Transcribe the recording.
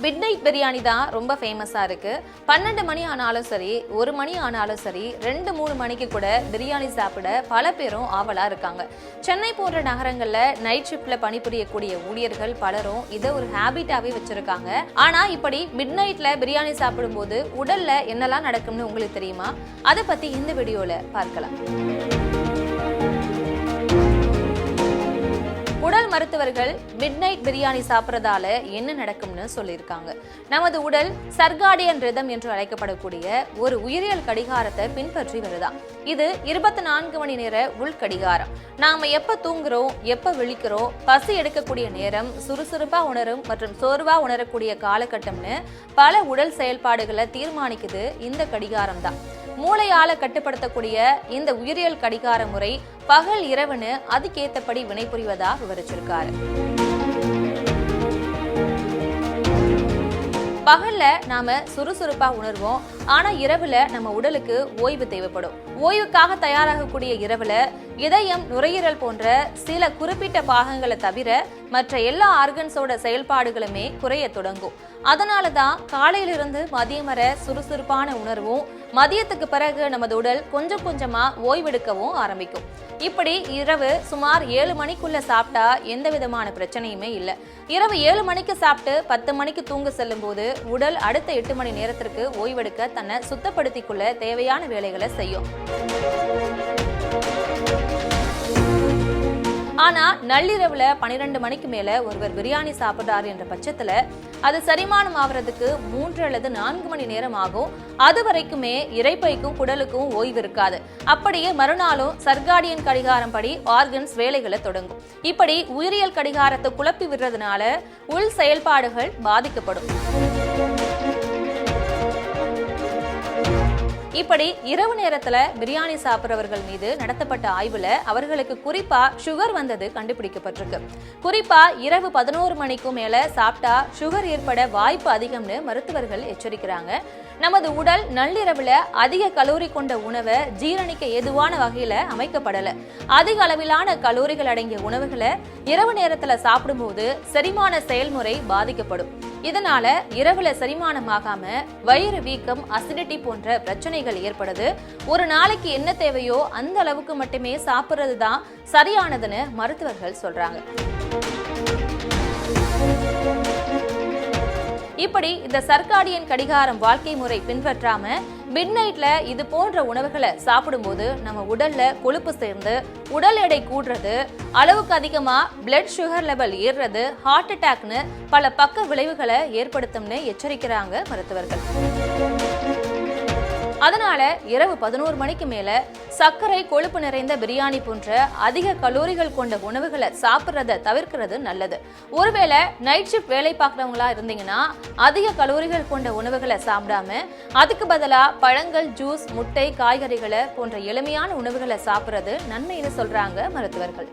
Mid night biryani தான் ரொம்ப ஃபேமஸாக இருக்குது. 12 மணி ஆனாலும் சரி, 1 மணி ஆனாலும் சரி, 2-3 மணிக்கு கூட பிரியாணி சாப்பிட பல பேரும் ஆவலாக இருக்காங்க. சென்னை போன்ற நகரங்களில் நைட் ஷிஃப்டில் பணிபுரியக்கூடிய ஊழியர்கள் பலரும் இதை ஒரு ஹேபிட்டாகவே வச்சுருக்காங்க. ஆனால் இப்படி மிட் நைட்டில் பிரியாணி சாப்பிடும்போது உடலில் என்னெல்லாம் நடக்கும்னு உங்களுக்கு தெரியுமா? அதை பற்றி இந்த வீடியோவில் பார்க்கலாம். உடல் மருத்துவர்கள் மிட் நைட் பிரியாணி சாப்பிட்றதால என்ன நடக்கும்னு சொல்லியிருக்காங்க. நமது உடல் சர்காடியன் ரிதம் என்று அழைக்கப்படக்கூடிய ஒரு உயிரியல் கடிகாரத்தை பின்பற்றி வருதாம். இது 24 மணி நேர உள்கடிகாரம். நாம எப்ப தூங்குறோம், எப்ப விழிக்கிறோம், பசி எடுக்கக்கூடிய நேரம், சுறுசுறுப்பா உணரும் மற்றும் சோர்வா உணரக்கூடிய காலகட்டம்னு பல உடல் செயல்பாடுகளை தீர்மானிக்குது இந்த கடிகாரம் தான். மூளையால கட்டுப்படுத்தக்கூடிய இந்த உயிரியல் கடிகார முறை பகல் இரவுன்னு அதுக்கேற்றபடி வினை புரிவதா விவரிச்சிருக்காரு. பகல்ல நாம சுறுசுறுப்பா உணர்வோம், ஆனா இரவுல நம்ம உடலுக்கு ஓய்வு தேவைப்படும். ஓய்வுக்காக தயாராகக்கூடிய இரவுல இதயம், நுரையீரல் போன்ற சில குறிப்பிட்ட பாகங்களை தவிர மற்ற எல்லா ஆர்கன்ஸோட செயல்பாடுகளுமே குறைய தொடங்கும். அதனாலதான் காலையிலிருந்து மதியம் வரை சுறுசுறுப்பான உணர்வும், மதியத்துக்கு பிறகு நமது உடல் கொஞ்சம் கொஞ்சமா ஓய்வெடுக்கவும் ஆரம்பிக்கும். இப்படி இரவு சுமார் 7 மணிக்குள்ள சாப்பிட்டா எந்த விதமான பிரச்சனையுமே இல்லை. இரவு 7 மணிக்கு சாப்பிட்டு 10 மணிக்கு தூங்க செல்லும் போது உடல் அடுத்த 8 மணி நேரத்திற்கு ஓய்வெடுக்க தன்னை சுத்தப்படுத்திக் கொள்ள தேவையான வேலைகளை செய்யும். ஆனா நள்ளிரவுல 12 மணிக்கு மேல ஒருவர் பிரியாணி சாப்பிடுறாரு என்ற பட்சத்துல அது செரிமானம் ஆகிறதுக்கு 3 அல்லது 4 மணி நேரம் ஆகும். அது வரைக்குமே இரைப்பைக்கும் குடலுக்கும் ஓய்வு இருக்காது. அப்படியே மறுநாளும் சர்காடியன் கடிகாரம் படி ஆர்கன்ஸ் வேலைகளை தொடங்கும். இப்படி உயிரியல் கடிகாரத்தை குழப்பி விடுறதுனால உள் செயல்பாடுகள் பாதிக்கப்படும். இப்படி இரவு நேரத்துல பிரியாணி சாப்பிட்றவர்கள் மீது நடத்தப்பட்ட ஆய்வுல அவர்களுக்கு குறிப்பா சுகர் வந்தது கண்டுபிடிக்கப்பட்டிருக்கு. குறிப்பா இரவு 11 மணிக்கும் மேல சாப்பிட்டா சுகர் ஏற்பட வாய்ப்பு அதிகம்னு மருத்துவர்கள் எச்சரிக்கிறாங்க. நமது உடல் நள்ளிரவுல அதிக கலோரி கொண்ட உணவை ஜீரணிக்க ஏதுவான வகையில அமைக்கப்படல. அதிக அளவிலான கலோரிகள் அடங்கிய உணவுகளை இரவு நேரத்துல சாப்பிடும்போது செரிமான செயல்முறை பாதிக்கப்படும். இதனால இரவுல செரிமானமாகாம வயிறு வீக்கம், அசிடிட்டி போன்ற பிரச்சனைகள் ஏற்படுது. ஒரு நாளைக்கு என்ன தேவையோ அந்த அளவுக்கு மட்டுமே சாப்பிடுறது தான் சரியானதுன்னு மருத்துவர்கள் சொல்றாங்க. இப்படி இந்த சர்காடியன் கடிகாரம் வாழ்க்கை முறை பின்பற்றாம மிட் நைட்ல இது போன்ற உணவுகளை சாப்பிடும்போது நம்ம உடல்ல கொழுப்பு சேர்ந்து உடல் எடை கூடுறது, அளவுக்கு அதிகமா பிளட் சுகர் லெவல் ஏறுறது, ஹார்ட் அட்டாக்னு பல பக்க விளைவுகளை ஏற்படுத்தும்னு எச்சரிக்கிறாங்க மருத்துவர்கள். அதனால இரவு 11 மணிக்கு மேல சர்க்கரை, கொழுப்பு நிறைந்த பிரியாணி போன்ற அதிக கலோரிகள் கொண்ட உணவுகளை சாப்பிட்றத தவிர்க்கிறது நல்லது. ஒருவேளை நைட் ஷிஃப்ட் வேலை பார்க்குறவங்களா இருந்தீங்கன்னா அதிக கலோரிகள் கொண்ட உணவுகளை சாப்பிடாம அதுக்கு பதிலா பழங்கள், ஜூஸ், முட்டை, காய்கறிகளை போன்ற எளிமையான உணவுகளை சாப்பிட்றது நன்மைன்னு சொல்றாங்க மருத்துவர்கள்.